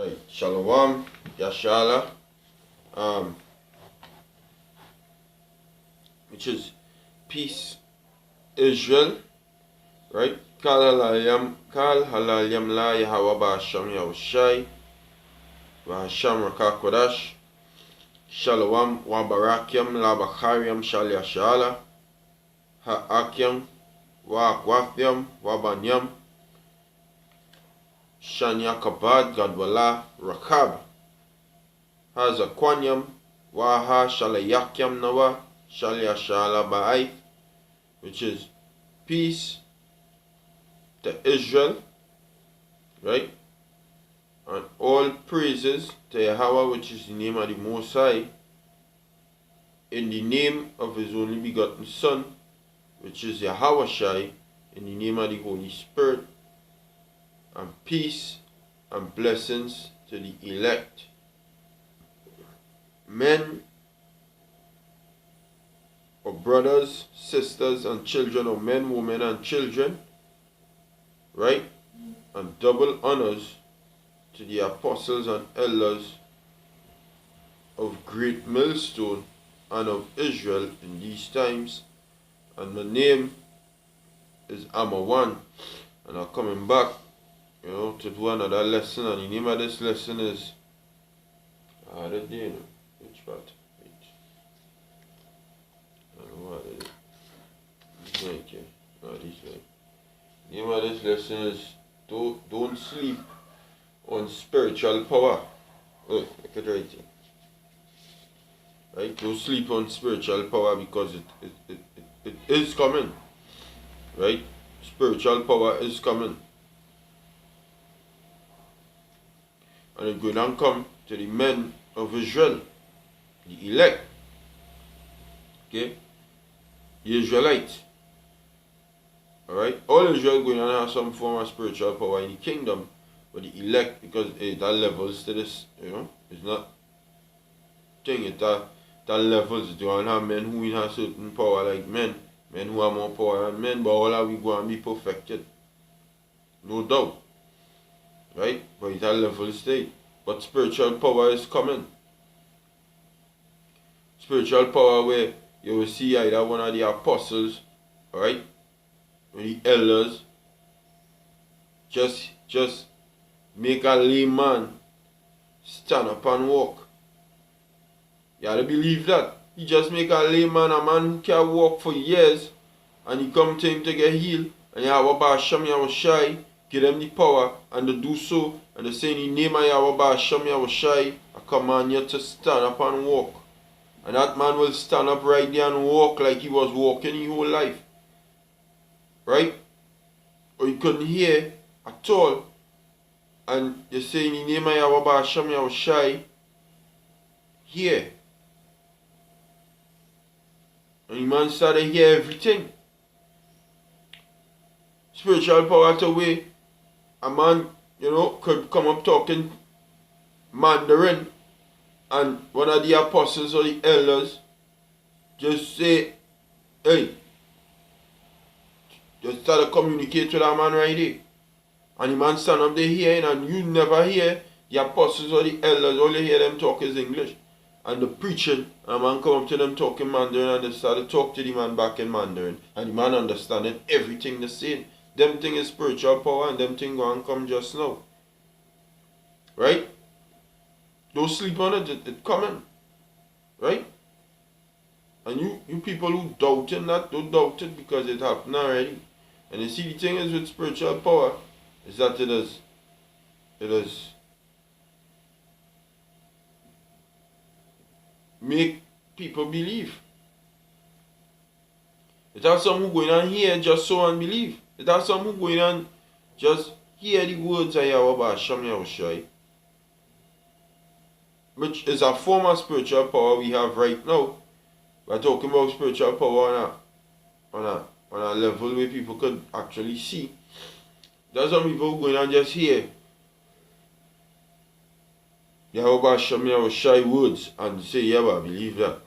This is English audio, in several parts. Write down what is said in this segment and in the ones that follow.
Right, Shalom, Yashala, which is peace, Israel, right? Kal halalyam la Yahweh ba'asham Yahushai, v'hasham rakakodash, Shalom wa barakyam la bacharyam shal Yashala, ha'akyam wa akwathyam wa banyam, Shanya kabad gadwala rakab, hazakwanyam wa ha shalayakyam nawa shal Yashala ba'ay, which is peace to Israel, right? And all praises to Yahweh, which is the name of the Most High, in the name of His only begotten Son, which is Yahweh Shai, in the name of the Holy Spirit, and peace and blessings to the elect, men or brothers, sisters, and children, or men, women, and children, right? And double honors to the apostles and elders of Great Millstone and of Israel in these times. And my name is Amawan, and I'm coming back, to do another lesson. And the name of this lesson is which part? I don't know what it is. Right here. No, this way. The name of this lesson is Don't Sleep on Spiritual Power. Look at right here. Right? Don't sleep on spiritual power, because it is coming. Right? Spiritual power is coming. And it's going to come to the men of Israel, the elect. Okay? The Israelites. Alright? All Israel going to have some form of spiritual power in the kingdom, but the elect, because that levels to this, it's not thing, that levels. You want to have men who have certain power like men who have more power than men, but all of we go and be perfected. No doubt. Right? But it's a level state. But spiritual power is coming. Spiritual power where you will see either one of the apostles, alright, or the elders, just make a layman stand up and walk. You have to believe that. He just make a layman, a man who can walk for years, and he come to him to get healed, and Yahweh Ba'asham Yahushai give them the power, and to do so, and they say in the name of Yahweh Ba'asham Yahushai, I command you to stand up and walk. And that man will stand up right there and walk like he was walking his whole life. Right? Or he couldn't hear at all. And they say in the name of Yahweh Ba'asham Yahushai, hear. And the man started to hear everything. Spiritual power to where a man, could come up talking Mandarin, and one of the apostles or the elders just say, hey, just start to communicate with that man right there. And the man stand up there hearing, and you never hear the apostles or the elders, all you hear them talk is English. And the preaching, and a man come up to them talking Mandarin, and they start to talk to the man back in Mandarin. And the man understanding everything they're saying. Them thing is spiritual power, and them thing go and come just now. Right? Don't sleep on it, it's coming. Right? And you people who doubting that, don't doubt it, because it happened already. And you see, the thing is with spiritual power, is that it is make people believe. It has some who going on here just so and believe. It has some who going on just hear the words of Yahweh Ba'asham Yahushai, which is a form of spiritual power we have right now. We're talking about spiritual power on a level where people could actually see. There's some people going on just hear Yahweh Ba'asham Yahushai words and say, yeah, I believe that.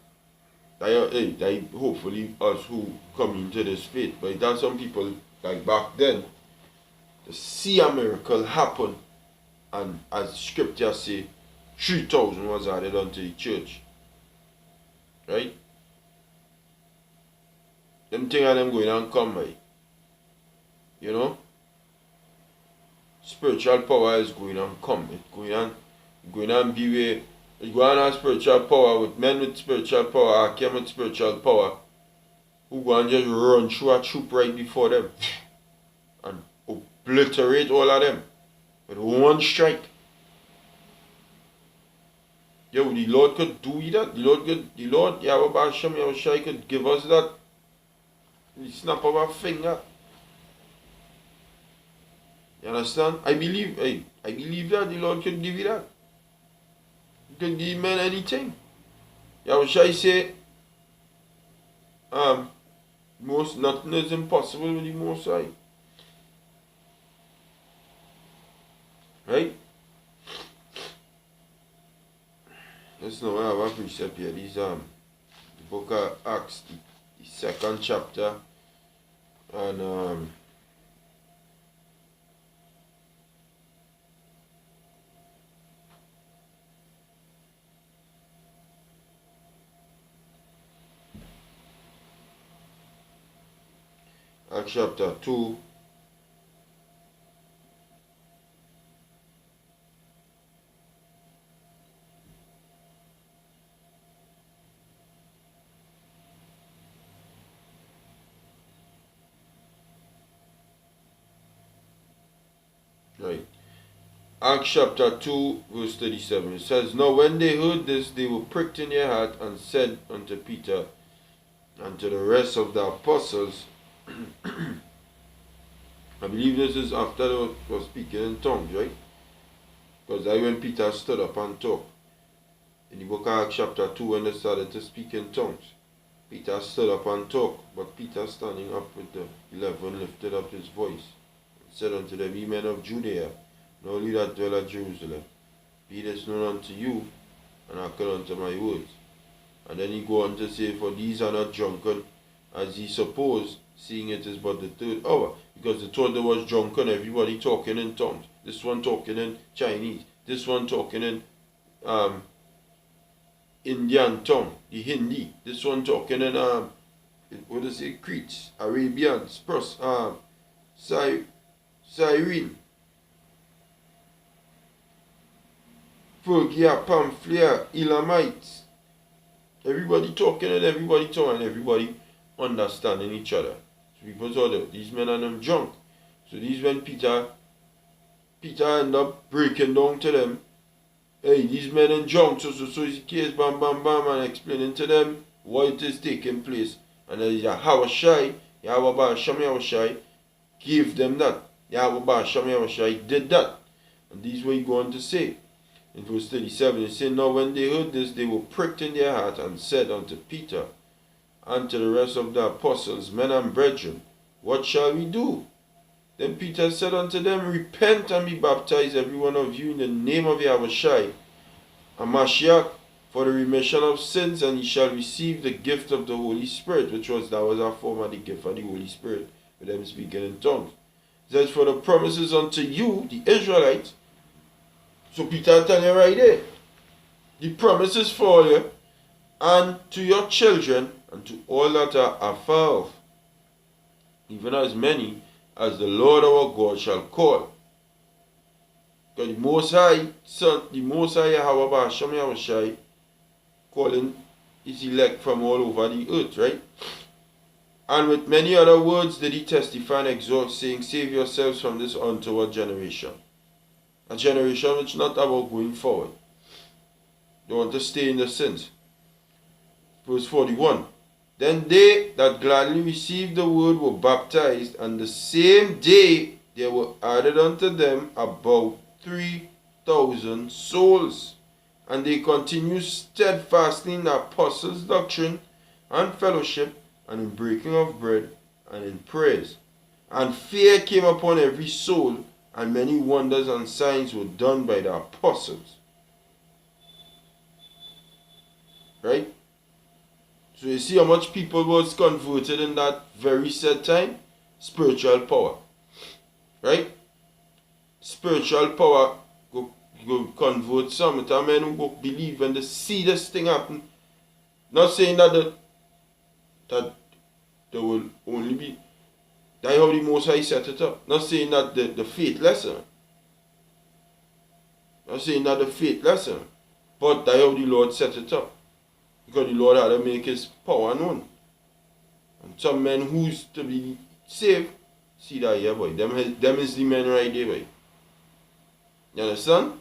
That hopefully us who come into this faith. But there's some people like back then to see a miracle happen And as scripture say, 3,000 was added unto the church. Right? Them things are them going and come by. You know? Spiritual power is going and come. It's going and be where you go and have spiritual power with men with spiritual power, Akim with spiritual power, who go and just run through a troop right before them and obliterate all of them with one strike. Yo, the Lord could do that. The Lord, Yahweh Hashem Yahushai could give us that. The snap of a finger. You understand? I believe that the Lord could give you that. He could give men anything. Yahushai say, nothing is impossible with the Most High. Right? Let's know I have a precept here. This the book of Acts, the 2nd chapter, and Acts chapter 2. Right. Acts chapter 2, verse 37. It says, Now when they heard this, they were pricked in their heart and said unto Peter and to the rest of the apostles, I believe this is after they were speaking in tongues, right? Because that's when Peter stood up and talked. In the book of Acts chapter 2, when they started to speak in tongues, Peter stood up and talked. But Peter, standing up with the 11, lifted up his voice and said unto them, Ye men of Judea, and all ye that dwell at Jerusalem, be this known unto you, and hearken unto my words. And then he go on to say, For these are not drunken, as ye suppose, seeing it is but the 3rd hour. Because they thought they was drunken, everybody talking in tongues. This one talking in Chinese. This one talking in Indian tongue, the Hindi. This one talking in what do they say, Cretes, Arabians, Cyrene, Phrygia, Pamphylia, Elamites. Everybody talking and everybody talking and everybody understanding each other. So people saw that these men are them drunk. So these when Peter end up breaking down to them, hey, these men are drunk, so it's the case, bam, bam, bam, and explaining to them what is taking place. And then Yahweh Shai gave them that. Yahweh Shai did that. And this is what he go on to say. In verse 37, he said, Now when they heard this, they were pricked in their heart and said unto Peter and to the rest of the apostles, Men and brethren, what shall we do? Then Peter said unto them, Repent and be baptized, every one of you, in the name of Yahushai, Hamashiach, for the remission of sins, and ye shall receive the gift of the Holy Spirit, that was our form of the gift of the Holy Spirit, with them speaking in tongues. It says, For the promises unto you, the Israelites. So Peter tell you right there, the promises for you, and to your children, and to all that are afar off, even as many as the Lord our God shall call. Because the Most High, Yahweh Hashem Yahushai, calling his elect from all over the earth, right? And with many other words did he testify and exhort, saying, Save yourselves from this untoward generation. A generation which is not about going forward. They want to stay in the sins. Verse 41. Then they that gladly received the word were baptized, and the same day there were added unto them about 3,000 souls. And they continued steadfastly in the apostles' doctrine and fellowship, and in breaking of bread, and in prayers. And fear came upon every soul, and many wonders and signs were done by the apostles. Right? So you see how much people was converted in that very set time? Spiritual power. Right? Spiritual power go go convert some. It's a men who go believe and they see this thing happen. Not saying that that there will only be that's how the Most High set it up. Not saying that the faith lesson. Not saying that the faith lesson. But that's how the Lord set it up. Because the Lord had to make his power known. And some men who's to be saved, see that here, boy. Them is the men right there, boy. You understand?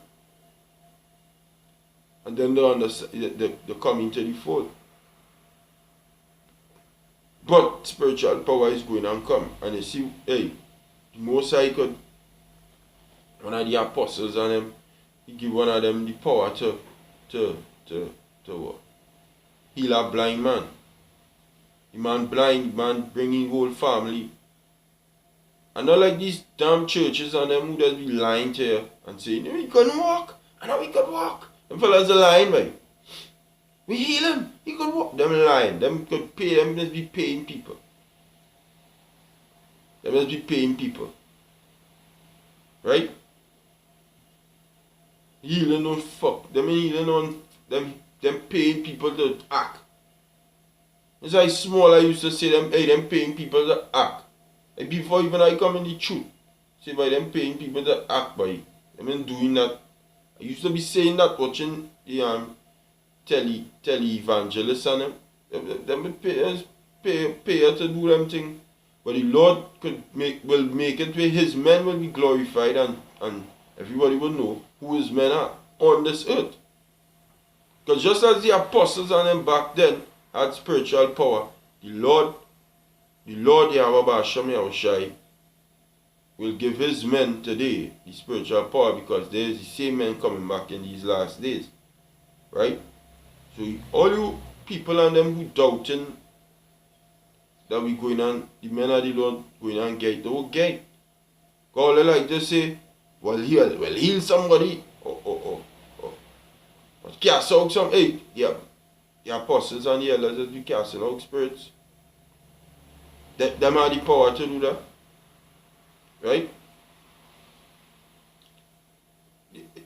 And then they come into the fold. But spiritual power is going and come. And you see, hey, the Most High could, one of the apostles and them, he give one of them the power to what? Heal a blind man. The man blind, the man bringing whole family. And not like these damn churches and them who just be lying to you and saying, we couldn't walk, and now we could walk. Them fellas are lying, man. We heal him, he could walk. Them lying, them could pay, them must be paying people. They must be paying people. Right? Healing no fuck. Them healing on them paying people to act. It's like small I used to say them, hey, them paying people to act. Like before even I come in the truth. Say by them paying people to act by. Them been doing that. I used to be saying that watching the tele-evangelists and them pay her to do them thing. But the Lord will make it where his men will be glorified and everybody will know who his men are on this earth. Because just as the apostles and them back then had spiritual power, the Lord Yahweh Basham Yahushai will give his men today the spiritual power because there's the same men coming back in these last days. Right? So all you people and them who doubting that we going on, the men of the Lord going on gate, they will get. God they like to say, well heal somebody or cast out some, hey, yeah, the apostles and the elders that be casting out spirits. Them have the power to do that. Right?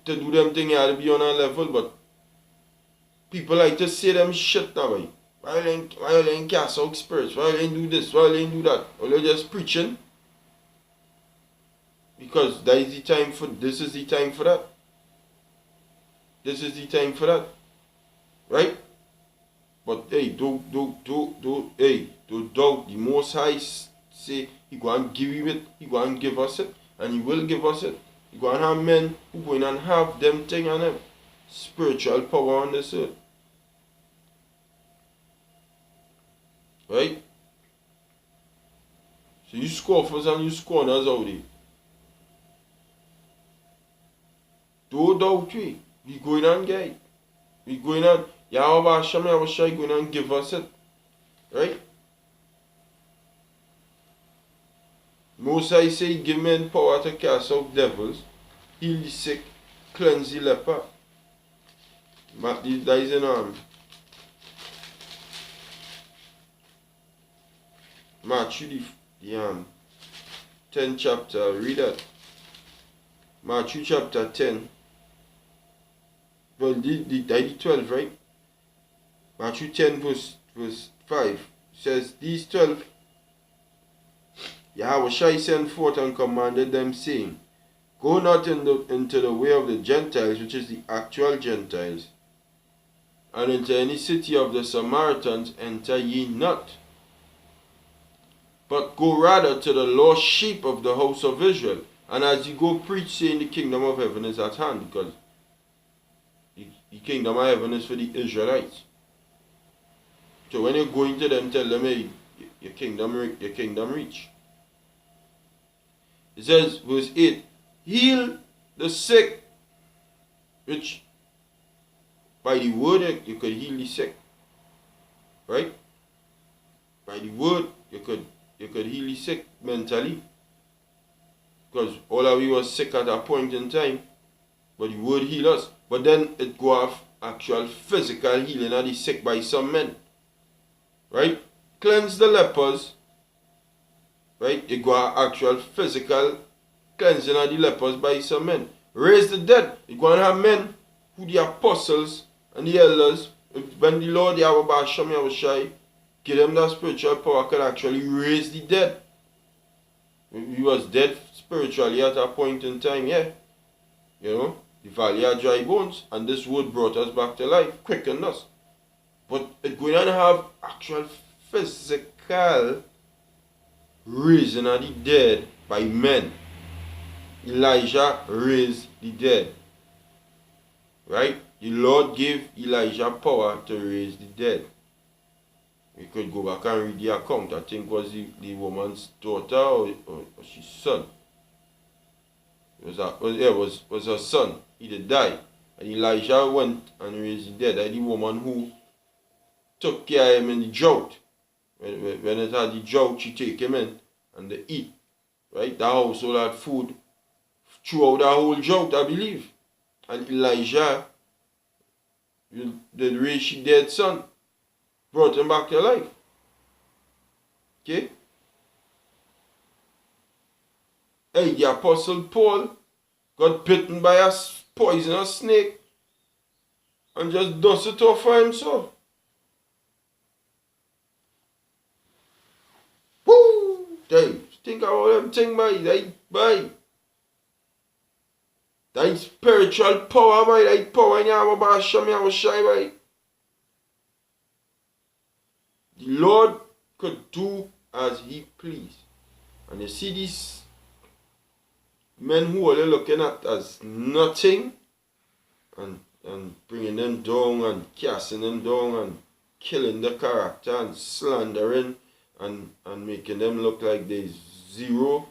To do them things you have to be on a level, but people like to say them shit now, boy. Why they cast out spirits? Why they do this? Why they do that? Or they just preaching? Because that is the time for this is the time for that. This is the time for that. Right? But hey, don't doubt the Most High say he go and give you it, he go and give us it, and he will give us it. He go and have men who go in and have them thing on them. Spiritual power on this earth. Right? So you scoffers and you scorners out there. Don't doubt we. We going on, guys. We going on. Yahweh Hashem Yahushai going on give us it. Right? Most I say give men power to cast out devils, heal the sick, cleanse the leper. That is in Matthew the 10th chapter, read that. Matthew chapter 10. Well, the 12, right? Matthew 10 verse 5 says, these 12 Yahushua sent forth and commanded them, saying, go not into the way of the Gentiles, which is the actual Gentiles, and into any city of the Samaritans enter ye not, but go rather to the lost sheep of the house of Israel. And as you go preach, saying the kingdom of heaven is at hand, because the kingdom of heaven is for the Israelites. So when you go into them, tell them, hey, your kingdom reach. It says, verse 8, heal the sick, which by the word you could heal the sick. Right? By the word you could heal the sick mentally. Because all of we was sick at a point in time, but the word heal us. But then it go off actual physical healing of the sick by some men. Right? Cleanse the lepers. Right? It go off actual physical cleansing of the lepers by some men. raise the dead. You're going to have men who the apostles and the elders, when the Lord Yahweh Shem Yahushai give them that spiritual power, can actually raise the dead. He was dead spiritually at a point in time, yeah. You know, the valley of dry bones, and this word brought us back to life, quickened us. But it's going to have actual physical raising of the dead by men. Elijah raised the dead. Right? The Lord gave Elijah power to raise the dead. We could go back and read the account. I think it was the woman's daughter or his son. It was her son. He did die. And Elijah went and raised the dead. And the woman who took care of him in the drought. When it had the drought, she take him in and they eat. Right? The household had food throughout the whole drought, I believe. And Elijah did raise his dead son. Brought him back to life. Okay? Hey, the apostle Paul got bitten by a poisonous snake and just dust it off for himself. Woo! Dave, think about them thing, boy. That spiritual power, boy. That power in Yahweh Shem Yahushai, boy. The Lord could do as he pleased. And you see these men who are looking at as nothing and bringing them down and casting them down and killing the character and slandering and making them look like they zero,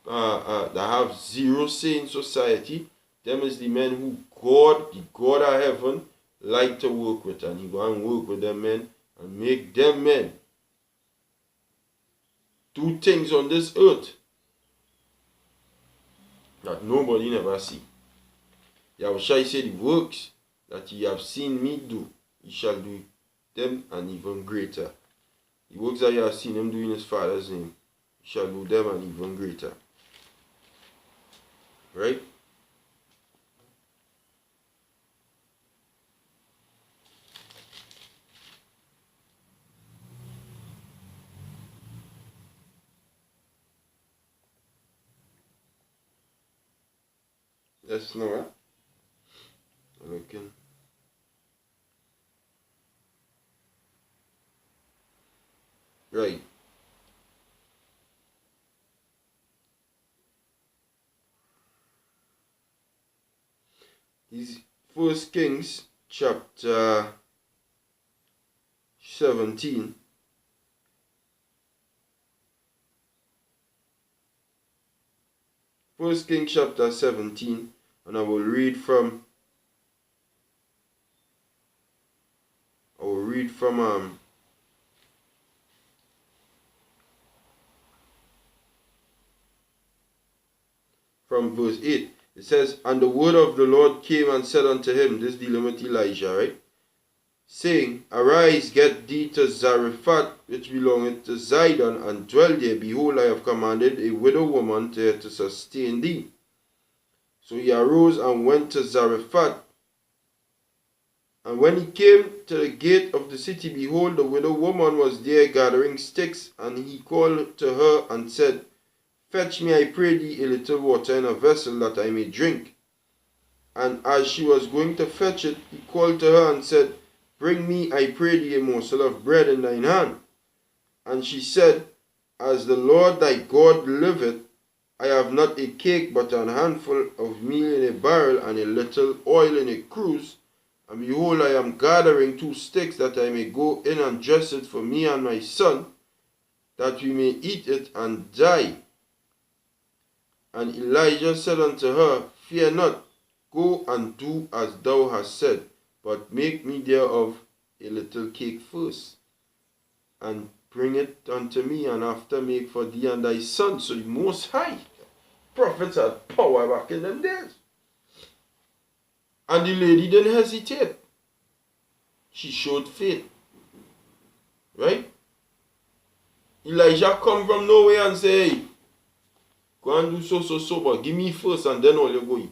they have zero say in society. Them is the men who God, the God of heaven, like to work with, and he go and work with them men and make them men do things on this earth that nobody never see. Yahushua said, the works that ye have seen me do, ye shall do them and even greater. The works that ye have seen him do in his Father's name, ye shall do them and even greater. Right? Let's know that. Looking. Right. Is 1 Kings chapter 17. First Kings chapter 17, and I will read from verse 8. It says, and the word of the Lord came and said unto him, this dealing with Elijah, right? Saying, arise, get thee to Zarephath, which belongeth to Zidon, and dwell there. Behold, I have commanded a widow woman to sustain thee. So he arose and went to Zarephath. And when he came to the gate of the city, behold, the widow woman was there gathering sticks. And he called to her and said, fetch me, I pray thee, a little water in a vessel, that I may drink. And as she was going to fetch it, he called to her and said, bring me, I pray thee, a morsel of bread in thine hand. And she said, as the Lord thy God liveth, I have not a cake, but an handful of meal in a barrel, and a little oil in a cruse. And behold, I am gathering 2 sticks, that I may go in and dress it for me and my son, that we may eat it and die. And Elijah said unto her, fear not, go and do as thou hast said, but make me thereof a little cake first, and bring it unto me, and after make for thee and thy son. So the Most High prophets had power back in them days. And the lady didn't hesitate. She showed faith. Right? Elijah come from nowhere and say, hey, go and do so, but give me first and then all you go eat.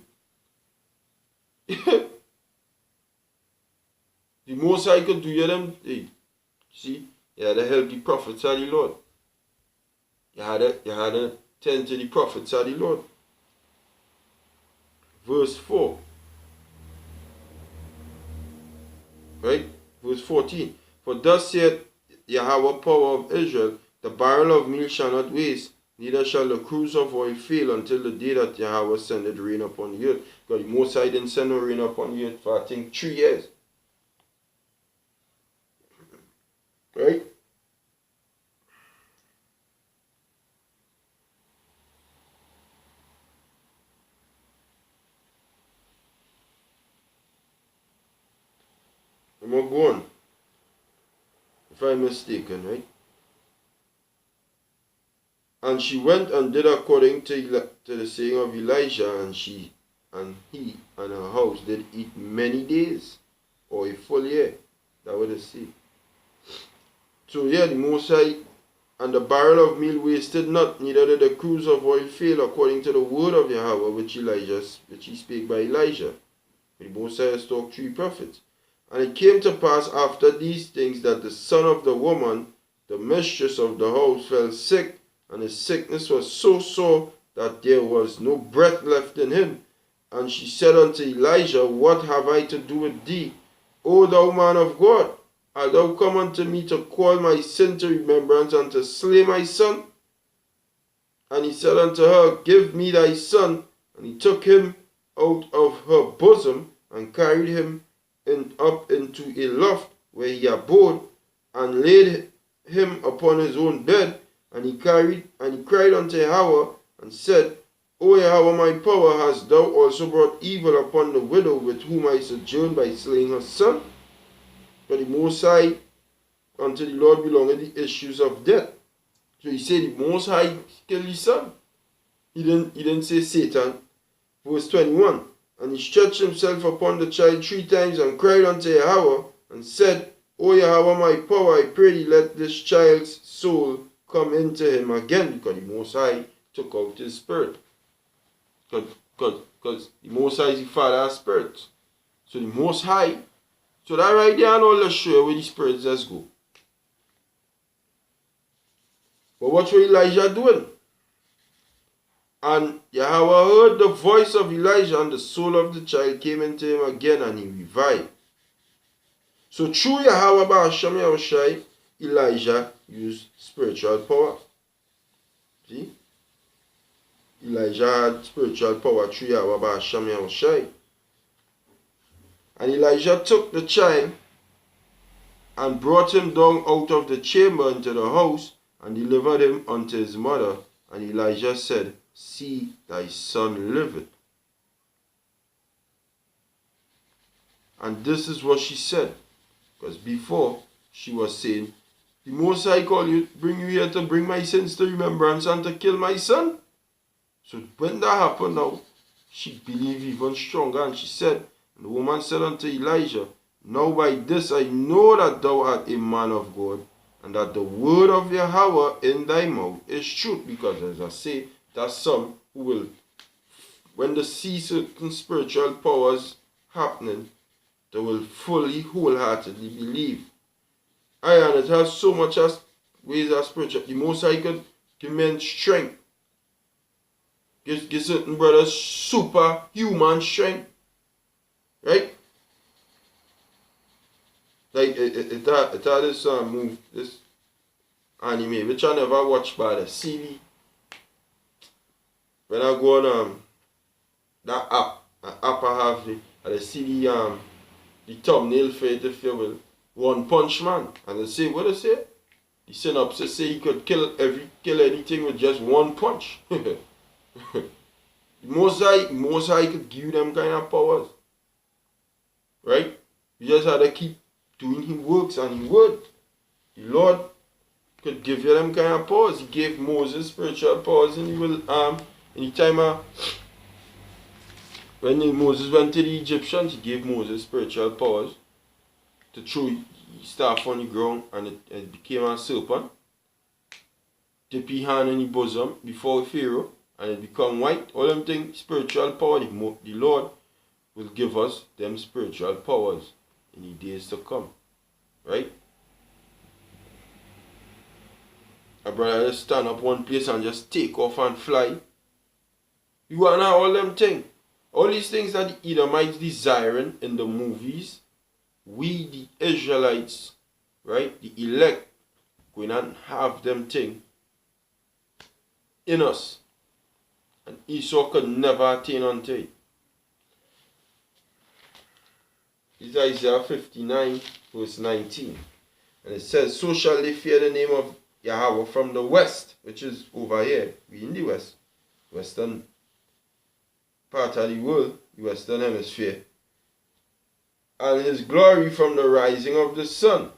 The most I could do you them, hey, see, you had to help the prophets of the Lord. You had to tend to the prophets of the Lord. Verse 4. Right? Verse 14. For thus saith Yahweh, power of Israel, the barrel of meal shall not waste, neither shall the cruse of oil fail until the day that Yahweh sendeth rain upon the earth. Because the Most High didn't send no rain upon the earth for I think 3 years. Right? I'm going to go on. If I'm mistaken, right? And she went and did according to the saying of Elijah, and he and her house did eat many days, or a full year. That was the say. So yeah, the Most High, and the barrel of meal wasted not, neither did the cruse of oil fail, according to the word of Yahweh which he spake by Elijah. The Most High has talked 3 prophets. And it came to pass after these things that the son of the woman, the mistress of the house, fell sick, and his sickness was so sore that there was no breath left in him. And she said unto Elijah, What have I to do with thee, O thou man of God? Art thou come unto me to call my sin to remembrance, and to slay my son? And he said unto her, Give me thy son. And he took him out of her bosom, and carried him up into a loft where he abode, and laid him upon his own bed. And he cried unto Yahweh, and said, O Yahweh, my power, hast thou also brought evil upon the widow with whom I sojourned by slaying her son? But the Most High, unto the Lord belongeth the issues of death. So he said the Most High killed his son. He didn't say Satan. Verse 21. And he stretched himself upon the child 3 times, and cried unto Yahweh, and said, O Yahweh, my power, I pray thee, let this child's soul come into him again, because the Most High took out his spirit. Because the Most High is the Father of spirits. So the Most High, so that right there and all the show where the spirits just go. But what was Elijah doing? And Yahweh heard the voice of Elijah, and the soul of the child came into him again, and he revived. So through Yahweh Ba'ashem Yahushai, Elijah used spiritual power. See? Elijah had spiritual power through Yahweh Ba'ashem Yahushai. And Elijah took the child and brought him down out of the chamber into the house, and delivered him unto his mother. And Elijah said, See, thy son liveth. And this is what she said. Because before, she was saying, the Most High call you, bring you here to bring my sins to remembrance and to kill my son. So when that happened now, she believed even stronger. And she said, and the woman said unto Elijah, Now by this I know that thou art a man of God, and that the word of Yahweh in thy mouth is truth. Because as I say, there's some who will, when they see certain spiritual powers happening, they will fully, wholeheartedly believe. And it has so much as ways of spiritual. The Most High could give men strength. Give certain brothers superhuman strength. Right? Like it had this move, this anime, which I never watched by the CD. When I go on that app I have the CD the thumbnail for it, if you will, One Punch Man. And they say, what they say? The synopsis say he could kill anything with just one punch. The Most High could give you them kind of powers. Right? You just had to keep doing his works, and he would. The Lord could give you them kind of powers. He gave Moses spiritual powers, and he will in the time when Moses went to the Egyptians, he gave Moses spiritual powers to throw his staff on the ground, and it became a serpent. Dip his hand in the bosom before Pharaoh, and it become white. All them things, spiritual power, the Lord will give us them spiritual powers in the days to come. Right? A brother just stand up one place and just take off and fly. You want all them things. All these things that the Edomites desiring in the movies, we the Israelites, right, the elect, going and have them thing in us. And Esau could never attain unto it. This is Isaiah 59, verse 19. And it says, so shall they fear the name of Yahweh from the west, which is over here. We in the west, western part of the world, the western hemisphere. And his glory from the rising of the sun.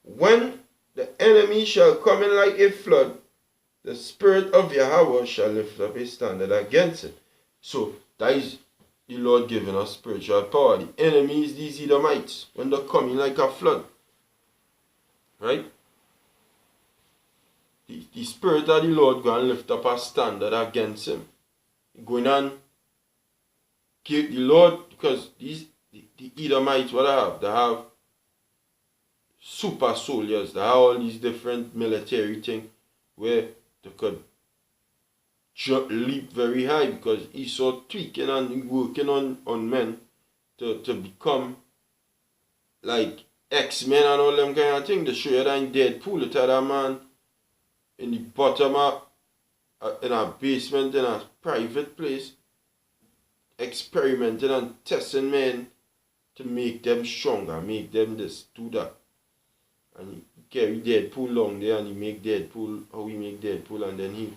When the enemy shall come in like a flood, the spirit of Yahweh shall lift up a standard against it. So that is the Lord giving us spiritual power. The enemy is these Edomites when they come in like a flood. Right? The spirit of the Lord going to lift up a standard against him. Going on keep the Lord, because the Edomites, what they have super soldiers, they have all these different military things where they could leap very high, because Esau tweaking and working on men to become like X-Men and all them kind of things. They show you that in Deadpool, the other man in the bottom of in a basement in a private place experimenting and testing men to make them stronger, make them this, do that. And he carry Deadpool along there and he make Deadpool, how he make Deadpool, and then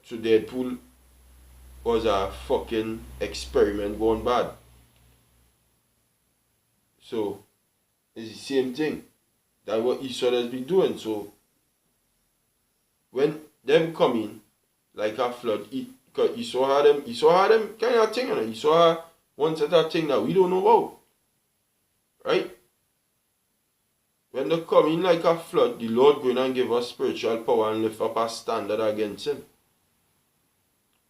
so Deadpool was a fucking experiment gone bad. So it's the same thing. That's what Esau has been doing. So when them come in like a flood, because Esau had them kind of thing, and Esau had one set of thing that we don't know about. Right? When they come in like a flood, the Lord going and give us spiritual power and lift up a standard against him.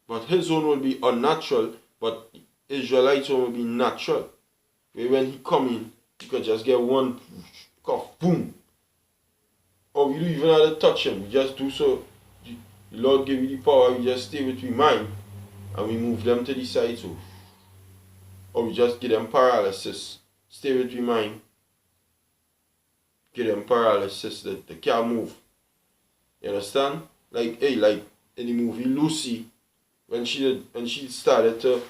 But his own will be unnatural, but Israelites' own will be natural. Where when he come in, you can just get one cough, boom. Or you don't even have to touch him. You just do so. The Lord give you the power, we just stay with your mind and we move them to the side. So, or we just give them paralysis. Stay with your mind. Give them paralysis that they can't move. You understand? Like in the movie Lucy, when she started to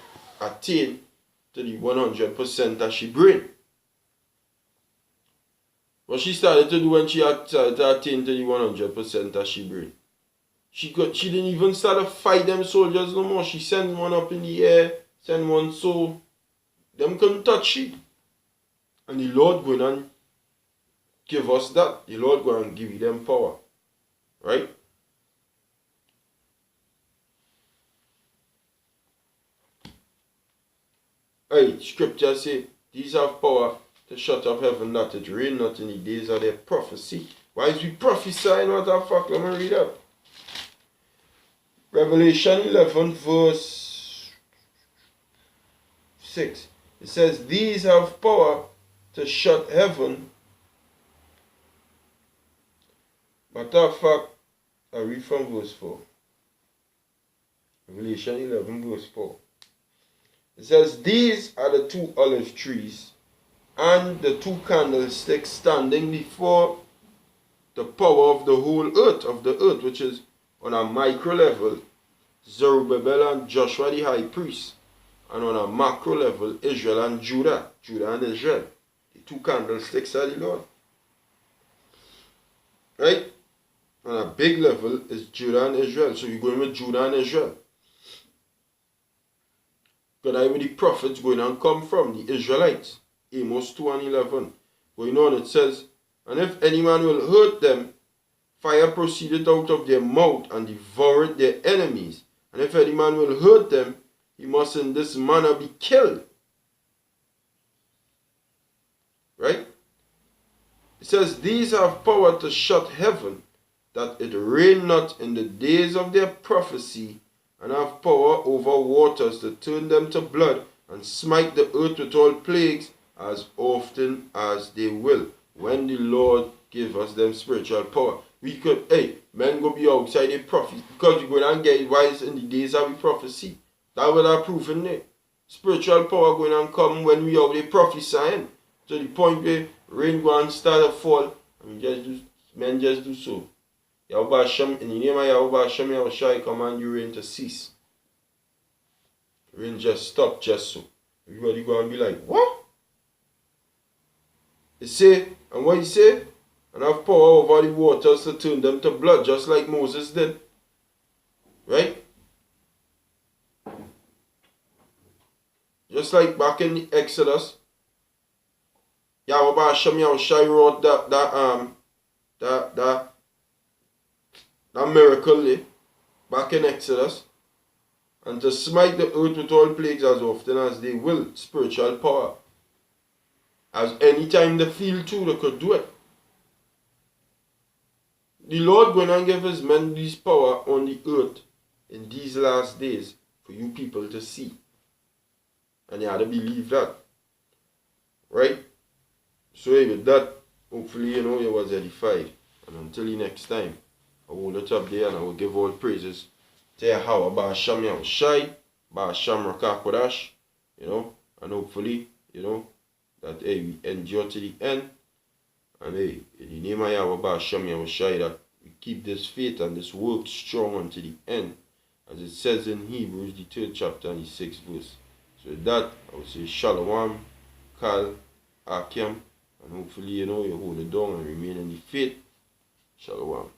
attain to the 100% that she bring. What she started to do when she started to attain to the 100% that she bring. She didn't even start to fight them soldiers no more. She sent one up in the air, sent one so them couldn't touch it. And the Lord going and give us that. The Lord going and give you them power. Right? Right, scripture say, these have power to shut up heaven that it rain not in the days of their prophecy. Why is we prophesying? What the fuck? Let me read up. Revelation 11 verse 6. It says, these have power to shut heaven. Matter of fact, I read from verse 4. Revelation 11 verse 4. It says, these are the two olive trees and the two candlesticks standing before the power of the whole earth, which is on a micro level, Zerubbabel and Joshua the high priest, and on a macro level, Israel and Judah and Israel. The two candlesticks are the Lord. Right? On a big level is Judah and Israel. So you're going with Judah and Israel. Because that's where the prophets going and come from, the Israelites. Amos 2 and 11. Going on, it says, and if any man will hurt them, fire proceeded out of their mouth and devoured their enemies. And if any man will hurt them, he must in this manner be killed. Right? It says, these have power to shut heaven, that it rain not in the days of their prophecy, and have power over waters to turn them to blood, and smite the earth with all plagues as often as they will. When the Lord give us them spiritual power, we could, hey, men go be outside a prophet, because you go and get wise in the days of the prophecy. That will have proven there. Spiritual power going and come when we are the prophesying. To the point where rain go and start to fall, and men just do so. Yahweh Hashem, in the name of Yahweh Hashem, Yahweh Shai, command you rain to cease. Rain just stop, just so. Everybody go and be like, what? He say, and what he say? And have power over the waters to turn them to blood, just like Moses did. Right? Just like back in the Exodus, Yahweh Hashem, Yahweh Shai wrote that miracle there, back in Exodus, and to smite the earth with all plagues as often as they will, spiritual power. As any time they feel to, they could do it. The Lord going to give his men this power on the earth in these last days for you people to see. And you have to believe that. Right? So with that, hopefully you was edified. And until the next time, I will hold it up there and I will give all praises to Yahweh Ba'asham Yahweh Shai, Ba'asham Rakakodash, and hopefully, that we endure to the end. And in the name of Yahweh Ba'asham Yahweh Shai, that we keep this faith and this work strong unto the end. As it says in Hebrews, the 3rd chapter and the 6th verse. So with that, I will say Shalom, Kal, Akim, and hopefully, you hold it down and remain in the faith. Shalom.